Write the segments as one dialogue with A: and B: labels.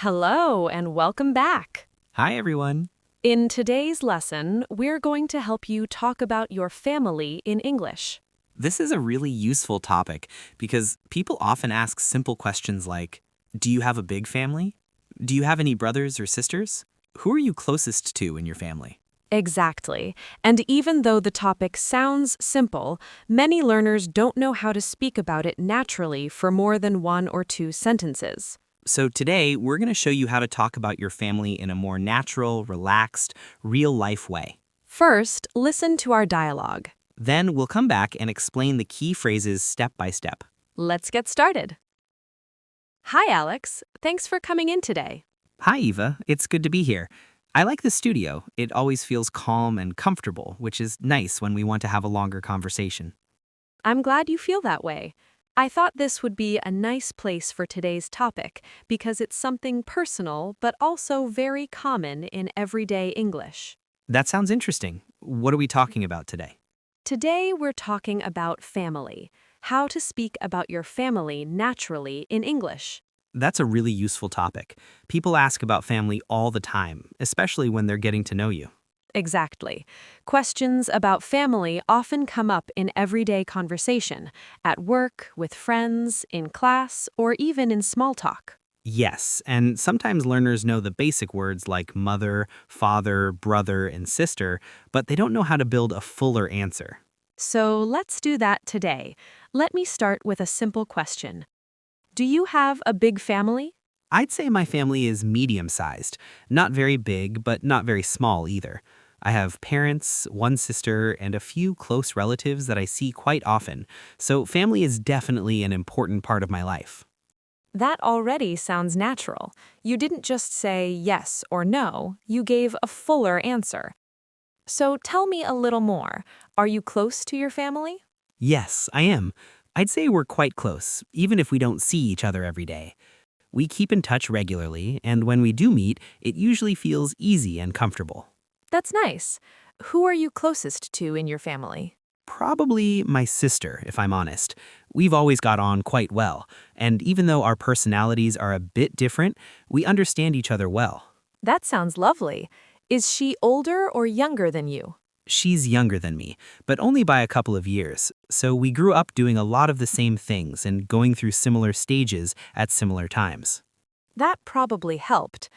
A: Hello and welcome back.
B: Hi, everyone.
A: In today's lesson, we're going to help you talk about your family in English.
B: This is a really useful topic because people often ask simple questions like, do you have a big family? Do you have any brothers or sisters? Who are you closest to in your family?
A: Exactly. And even though the topic sounds simple, many learners don't know how to speak about it naturally for more than one or two sentences.
B: So today, we're going to show you how to talk about your family in a more natural, relaxed, real-life way.
A: First, listen to our dialogue.
B: Then we'll come back and explain the key phrases step by step.
A: Let's get started. Hi, Alex. Thanks for coming in today.
B: Hi, Eva. It's good to be here. I like the studio. It always feels calm and comfortable, which is nice when we want to have a longer conversation.
A: I'm glad you feel that way. I thought this would be a nice place for today's topic because it's something personal but also very common in everyday English.
B: That sounds interesting. What are we talking about today?
A: Today we're talking about family, how to speak about your family naturally in English.
B: That's a really useful topic. People ask about family all the time, especially when they're getting to know you.
A: Exactly. Questions about family often come up in everyday conversation, at work, with friends, in class, or even in small talk.
B: Yes, and sometimes learners know the basic words like mother, father, brother, and sister, but they don't know how to build a fuller answer.
A: So let's do that today. Let me start with a simple question. Do you have a big family?
B: I'd say my family is medium-sized, not very big, but not very small either. I have parents, one sister, and a few close relatives that I see quite often, so family is definitely an important part of my life.
A: That already sounds natural. You didn't just say yes or no, you gave a fuller answer. So tell me a little more. Are you close to your family?
B: Yes, I am. I'd say we're quite close, even if we don't see each other every day. We keep in touch regularly, and when we do meet, it usually feels easy and comfortable.
A: That's nice. Who are you closest to in your family?
B: Probably my sister, if I'm honest. We've always got on quite well, and even though our personalities are a bit different, we understand each other well.
A: That sounds lovely. Is she older or younger than you?
B: She's younger than me, but only by a couple of years, so we grew up doing a lot of the same things and going through similar stages at similar times.
A: That probably helped.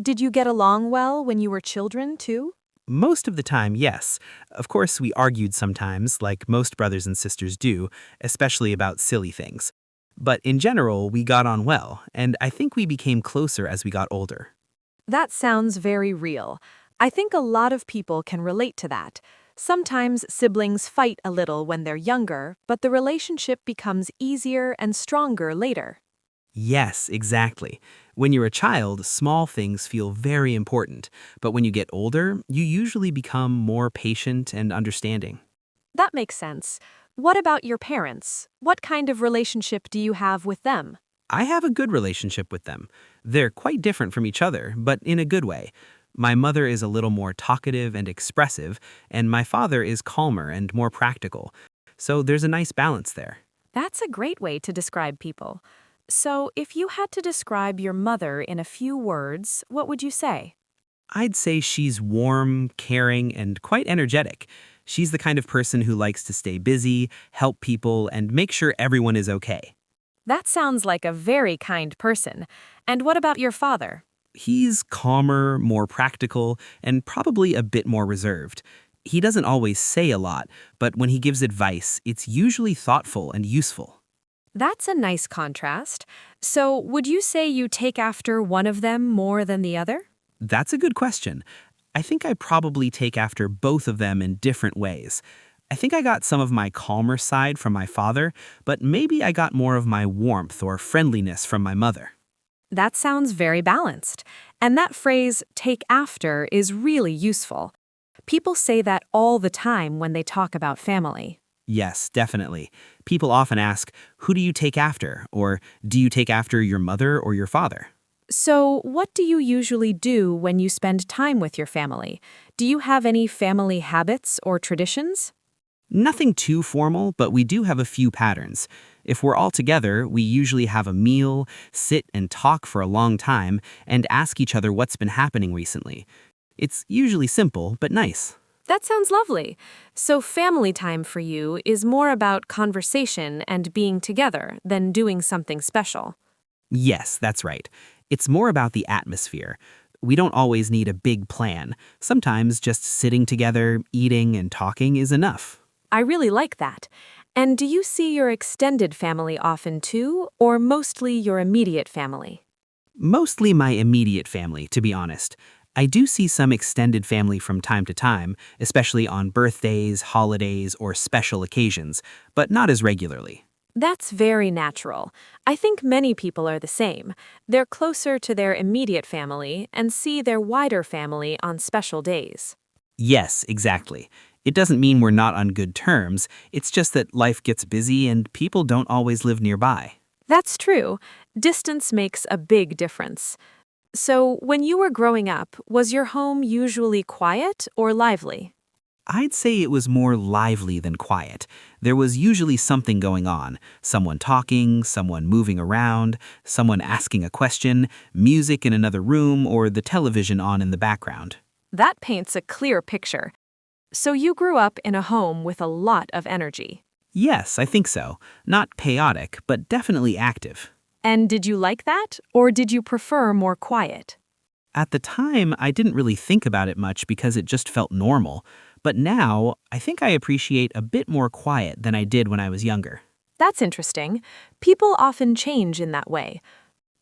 A: Did you get along well when you were children, too?
B: Most of the time, yes. Of course, we argued sometimes, like most brothers and sisters do, especially about silly things. But in general, we got on well, and I think we became closer as we got older.
A: That sounds very real. I think a lot of people can relate to that. Sometimes siblings fight a little when they're younger, but the relationship becomes easier and stronger later.
B: Yes, exactly. When you're a child, small things feel very important, but when you get older, you usually become more patient and understanding.
A: That makes sense. What about your parents? What kind of relationship do you have with them?
B: I have a good relationship with them. They're quite different from each other, but in a good way. My mother is a little more talkative and expressive, and my father is calmer and more practical. So there's a nice balance there.
A: That's a great way to describe people. So, if you had to describe your mother in a few words, what would you say?
B: I'd say she's warm, caring, and quite energetic. She's the kind of person who likes to stay busy, help people, and make sure everyone is okay.
A: That sounds like a very kind person. And what about your father?
B: He's calmer, more practical, and probably a bit more reserved. He doesn't always say a lot, but when he gives advice, it's usually thoughtful and useful.
A: That's a nice contrast. So, would you say you take after one of them more than the other?
B: That's a good question. I think I probably take after both of them in different ways. I think I got some of my calmer side from my father, but maybe I got more of my warmth or friendliness from my mother.
A: That sounds very balanced. And that phrase, take after, is really useful. People say that all the time when they talk about family.
B: Yes, definitely. People often ask, who do you take after? Or do you take after your mother or your father?
A: So, what do you usually do when you spend time with your family? Do you have any family habits or traditions?
B: Nothing too formal, but we do have a few patterns. If we're all together, we usually have a meal, sit and talk for a long time, and ask each other what's been happening recently. It's usually simple, but nice.
A: That sounds lovely. So, family time for you is more about conversation and being together than doing something special.
B: Yes, that's right. It's more about the atmosphere. We don't always need a big plan. Sometimes just sitting together, eating, and talking is enough.
A: I really like that. And do you see your extended family often too, or mostly your immediate family?
B: Mostly my immediate family, to be honest. I do see some extended family from time to time, especially on birthdays, holidays, or special occasions, but not as regularly.
A: That's very natural. I think many people are the same. They're closer to their immediate family and see their wider family on special days.
B: Yes, exactly. It doesn't mean we're not on good terms, it's just that life gets busy and people don't always live nearby.
A: That's true. Distance makes a big difference. So, when you were growing up, was your home usually quiet or lively?
B: I'd say it was more lively than quiet. There was usually something going on. Someone talking, someone moving around, someone asking a question, music in another room, or the television on in the background.
A: That paints a clear picture. So, you grew up in a home with a lot of energy.
B: Yes, I think so. Not chaotic, but definitely active.
A: And did you like that, or did you prefer more quiet?
B: At the time, I didn't really think about it much because it just felt normal. But now, I think I appreciate a bit more quiet than I did when I was younger.
A: That's interesting. People often change in that way.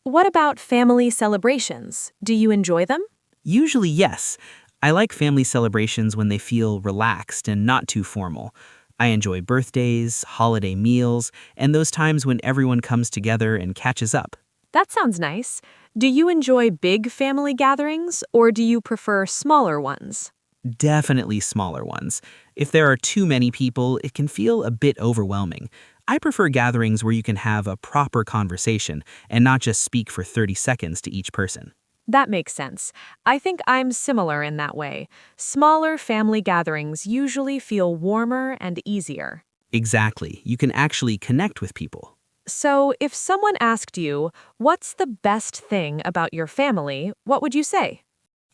A: What about family celebrations? Do you enjoy them?
B: Usually, yes. I like family celebrations when they feel relaxed and not too formal. I enjoy birthdays, holiday meals, and those times when everyone comes together and catches up.
A: That sounds nice. Do you enjoy big family gatherings, or do you prefer smaller ones?
B: Definitely smaller ones. If there are too many people, it can feel a bit overwhelming. I prefer gatherings where you can have a proper conversation and not just speak for 30 seconds to each person.
A: That makes sense. I think I'm similar in that way. Smaller family gatherings usually feel warmer and easier.
B: Exactly. You can actually connect with people.
A: So, if someone asked you, what's the best thing about your family, what would you say?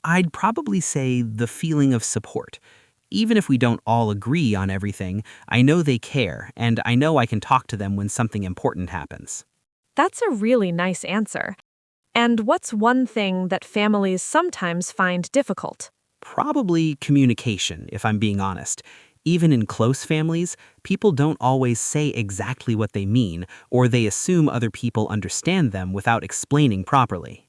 B: I'd probably say the feeling of support. Even if we don't all agree on everything, I know they care, and I know I can talk to them when something important happens.
A: That's a really nice answer. And what's one thing that families sometimes find difficult?
B: Probably communication, if I'm being honest. Even in close families, people don't always say exactly what they mean, or they assume other people understand them without explaining properly.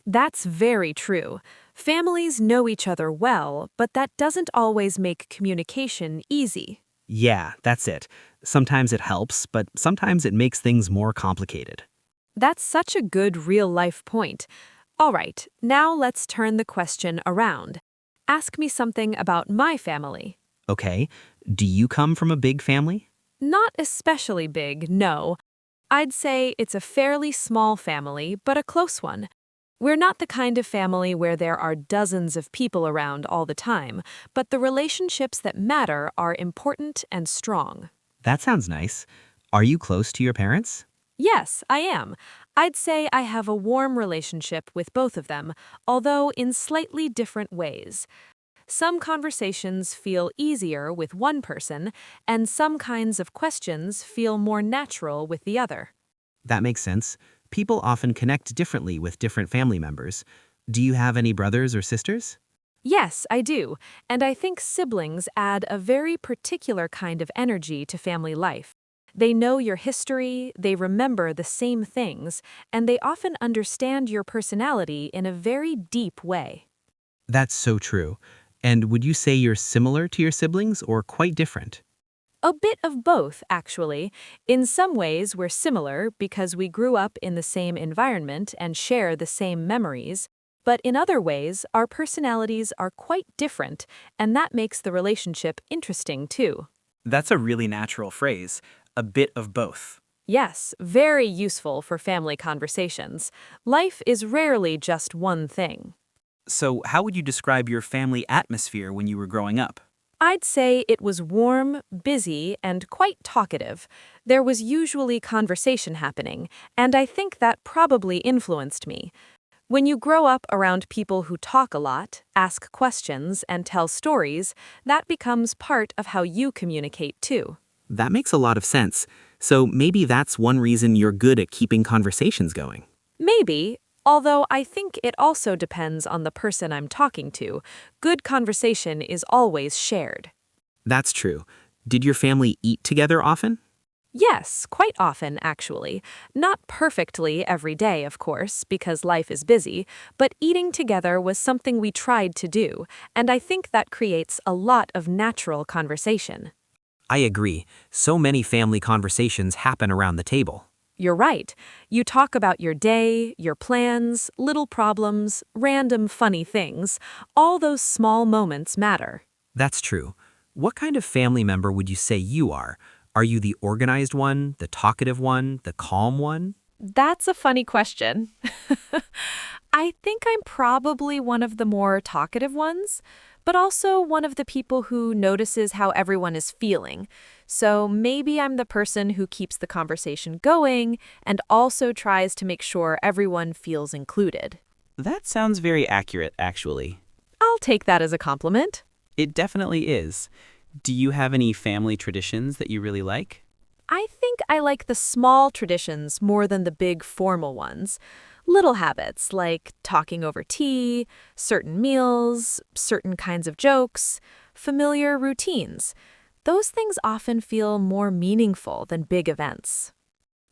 A: That's very true. Families know each other well, but that doesn't always make communication easy.
B: Yeah, that's it. Sometimes it helps, but sometimes it makes things more complicated.
A: That's such a good real-life point. All right, now let's turn the question around. Ask me something about my family.
B: Okay, do you come from a big family?
A: Not especially big, no. I'd say it's a fairly small family, but a close one. We're not the kind of family where there are dozens of people around all the time, but the relationships that matter are important and strong.
B: That sounds nice. Are you close to your parents?
A: Yes, I am. I'd say I have a warm relationship with both of them, although in slightly different ways. Some conversations feel easier with one person, and some kinds of questions feel more natural with the other.
B: That makes sense. People often connect differently with different family members. Do you have any brothers or sisters?
A: Yes, I do, and I think siblings add a very particular kind of energy to family life. They know your history, they remember the same things, and they often understand your personality in a very deep way.
B: That's so true. And would you say you're similar to your siblings or quite different?
A: A bit of both, actually. In some ways, we're similar because we grew up in the same environment and share the same memories. But in other ways, our personalities are quite different, and that makes the relationship interesting too.
C: That's a really natural phrase, a bit of both.
A: Yes, very useful for family conversations. Life is rarely just one thing.
C: So, how would you describe your family atmosphere when you were growing up?
A: I'd say it was warm, busy, and quite talkative. There was usually conversation happening, and I think that probably influenced me. When you grow up around people who talk a lot, ask questions, and tell stories, that becomes part of how you communicate too.
B: That makes a lot of sense. So maybe that's one reason you're good at keeping conversations going.
A: Maybe, although I think it also depends on the person I'm talking to. Good conversation is always shared.
B: That's true. Did your family eat together often?
A: Yes, quite often, actually. Not perfectly every day, of course, because life is busy, but eating together was something we tried to do, and I think that creates a lot of natural conversation.
B: I agree. So many family conversations happen around the table.
A: You're right. You talk about your day, your plans, little problems, random funny things. All those small moments matter.
B: That's true. What kind of family member would you say you are? Are you the organized one, the talkative one, the calm one?
A: That's a funny question. I think I'm probably one of the more talkative ones, but also one of the people who notices how everyone is feeling. So maybe I'm the person who keeps the conversation going and also tries to make sure everyone feels included.
C: That sounds very accurate, actually.
A: I'll take that as a compliment.
C: It definitely is. Do you have any family traditions that you really like?
A: I think I like the small traditions more than the big formal ones. Little habits like talking over tea, certain meals, certain kinds of jokes, familiar routines. Those things often feel more meaningful than big events.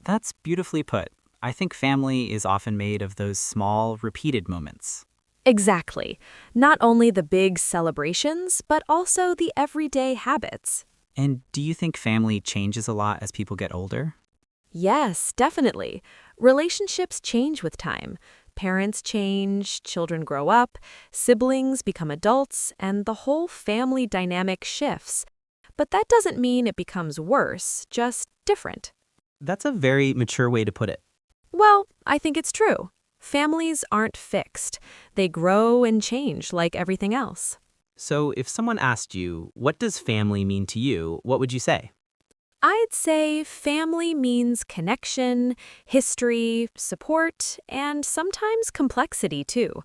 C: That's beautifully put. I think family is often made of those small, repeated moments.
A: Exactly. Not only the big celebrations, but also the everyday habits.
C: And do you think family changes a lot as people get older?
A: Yes, definitely. Relationships change with time. Parents change, children grow up, siblings become adults, and the whole family dynamic shifts. But that doesn't mean it becomes worse, just different.
C: That's a very mature way to put it.
A: Well, I think it's true. Families aren't fixed. They grow and change like everything else.
C: So if someone asked you, what does family mean to you, what would you say?
A: I'd say family means connection, history, support, and sometimes complexity too.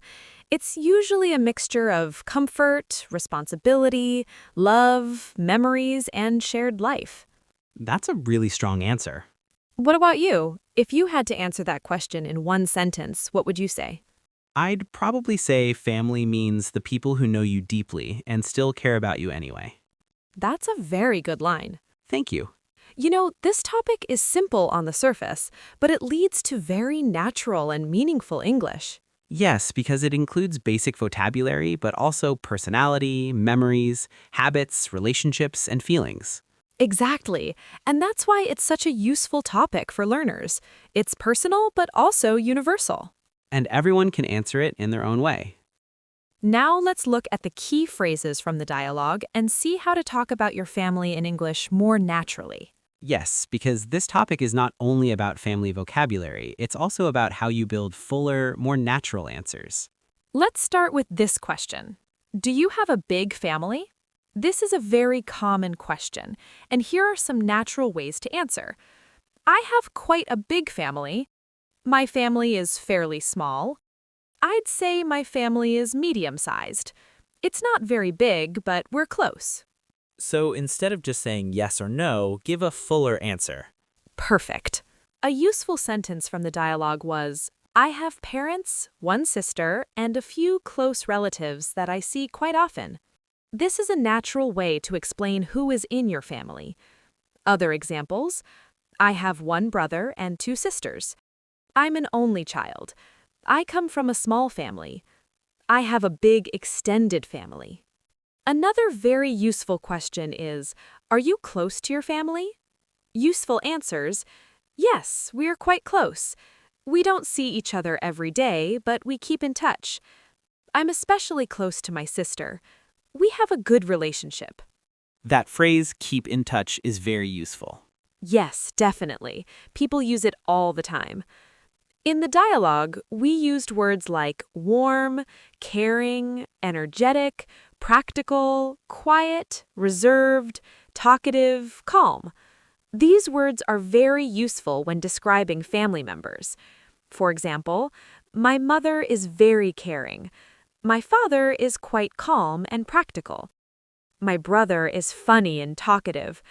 A: It's usually a mixture of comfort, responsibility, love, memories, and shared life.
C: That's a really strong answer.
A: What about you? If you had to answer that question in one sentence, what would you say?
C: I'd probably say family means the people who know you deeply and still care about you anyway.
A: That's a very good line.
C: Thank you.
A: You know, this topic is simple on the surface, but it leads to very natural and meaningful English.
C: Yes, because it includes basic vocabulary, but also personality, memories, habits, relationships, and feelings.
A: Exactly. And that's why it's such a useful topic for learners. It's personal, but also universal.
C: And everyone can answer it in their own way.
A: Now let's look at the key phrases from the dialogue and see how to talk about your family in English more naturally.
C: Yes, because this topic is not only about family vocabulary, it's also about how you build fuller, more natural answers.
A: Let's start with this question. Do you have a big family? This is a very common question, and here are some natural ways to answer. I have quite a big family. My family is fairly small. I'd say my family is medium-sized. It's not very big, but we're close.
D: So instead of just saying yes or no, give a fuller answer.
A: Perfect. A useful sentence from the dialogue was, I have parents, one sister, and a few close relatives that I see quite often. This is a natural way to explain who is in your family. Other examples, I have one brother and two sisters. I'm an only child. I come from a small family. I have a big extended family. Another very useful question is, are you close to your family? Useful answers, yes, we are quite close. We don't see each other every day, but we keep in touch. I'm especially close to my sister. We have a good relationship.
C: That phrase, keep in touch, is very useful.
A: Yes, definitely. People use it all the time. In the dialogue, we used words like warm, caring, energetic, practical, quiet, reserved, talkative, calm. These words are very useful when describing family members. For example, my mother is very caring. My father is quite calm and practical. My brother is funny and talkative.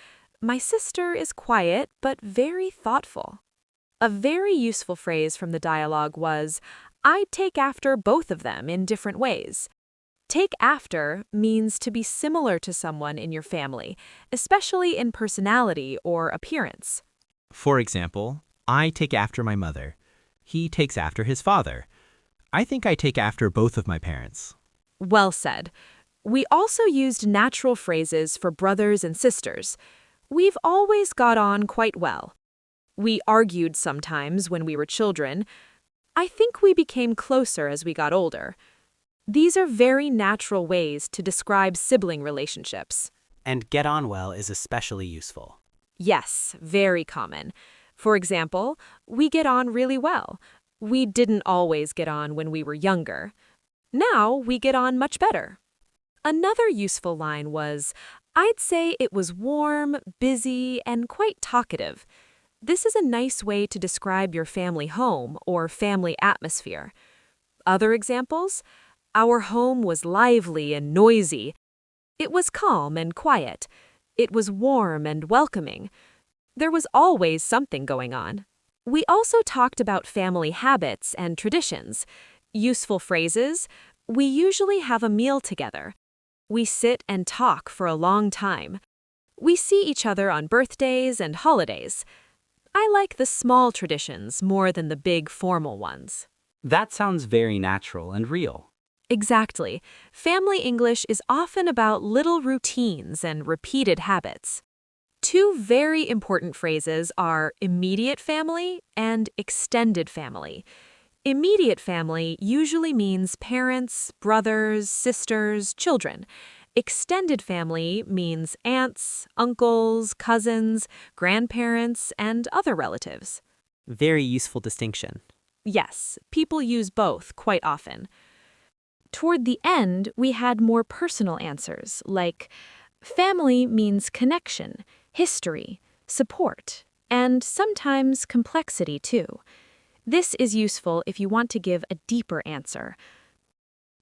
A: My sister is quiet but very thoughtful. A very useful phrase from the dialogue was, "I take after both of them in different ways." Take after means to be similar to someone in your family, especially in personality or appearance.
C: For example, I take after my mother. He takes after his father. I think I take after both of my parents.
A: Well said. We also used natural phrases for brothers and sisters. We've always got on quite well. We argued sometimes when we were children. I think we became closer as we got older. These are very natural ways to describe sibling relationships.
C: And get on well is especially useful.
A: Yes, very common. For example, we get on really well. We didn't always get on when we were younger. Now we get on much better. Another useful line was, I'd say it was warm, busy, and quite talkative. This is a nice way to describe your family home or family atmosphere. Other examples? Our home was lively and noisy. It was calm and quiet. It was warm and welcoming. There was always something going on. We also talked about family habits and traditions. Useful phrases: we usually have a meal together. We sit and talk for a long time. We see each other on birthdays and holidays. I like the small traditions more than the big formal ones.
C: That sounds very natural and real.
A: Exactly. Family English is often about little routines and repeated habits. Two very important phrases are immediate family and extended family. Immediate family usually means parents, brothers, sisters, children. Extended family means aunts, uncles, cousins, grandparents, and other relatives.
C: Very useful distinction.
A: Yes, people use both quite often. Toward the end, we had more personal answers, like family means connection, history, support, and sometimes complexity too. This is useful if you want to give a deeper answer.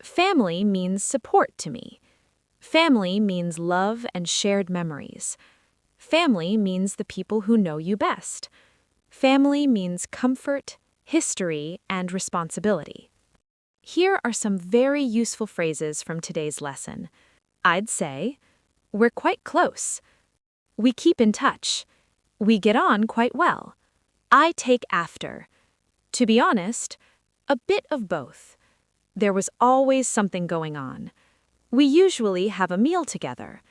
A: Family means support to me. Family means love and shared memories. Family means the people who know you best. Family means comfort, history, and responsibility. Here are some very useful phrases from today's lesson. I'd say, we're quite close. We keep in touch. We get on quite well. I take after. To be honest, a bit of both. There was always something going on. We usually have a meal together.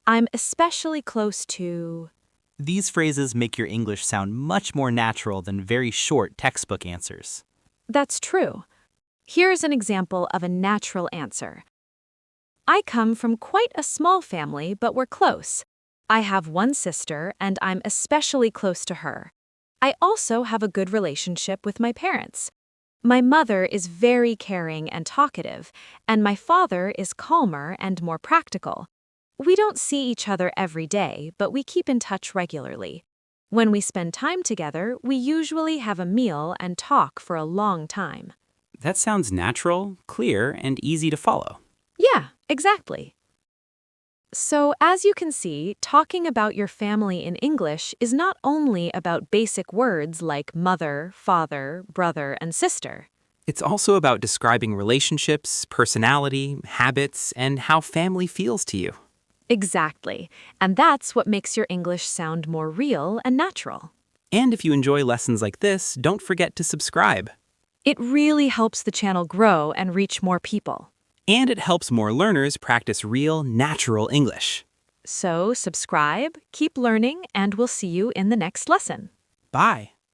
A: I'm especially close to...
C: These phrases make your English sound much more natural than very short textbook answers.
A: That's true. Here's an example of a natural answer. I come from quite a small family, but we're close. I have one sister, and I'm especially close to her. I also have a good relationship with my parents. My mother is very caring and talkative, and my father is calmer and more practical. We don't see each other every day, but we keep in touch regularly. When we spend time together, we usually have a meal and talk for a long time.
C: That sounds natural, clear, and easy to follow.
A: Yeah, exactly. So, as you can see, talking about your family in English is not only about basic words like mother, father, brother, and sister.
C: It's also about describing relationships, personality, habits, and how family feels to you.
A: Exactly. And that's what makes your English sound more real and natural.
C: And if you enjoy lessons like this, don't forget to subscribe.
A: It really helps the channel grow and reach more people.
C: And it helps more learners practice real, natural English.
A: So subscribe, keep learning, and we'll see you in the next lesson.
C: Bye.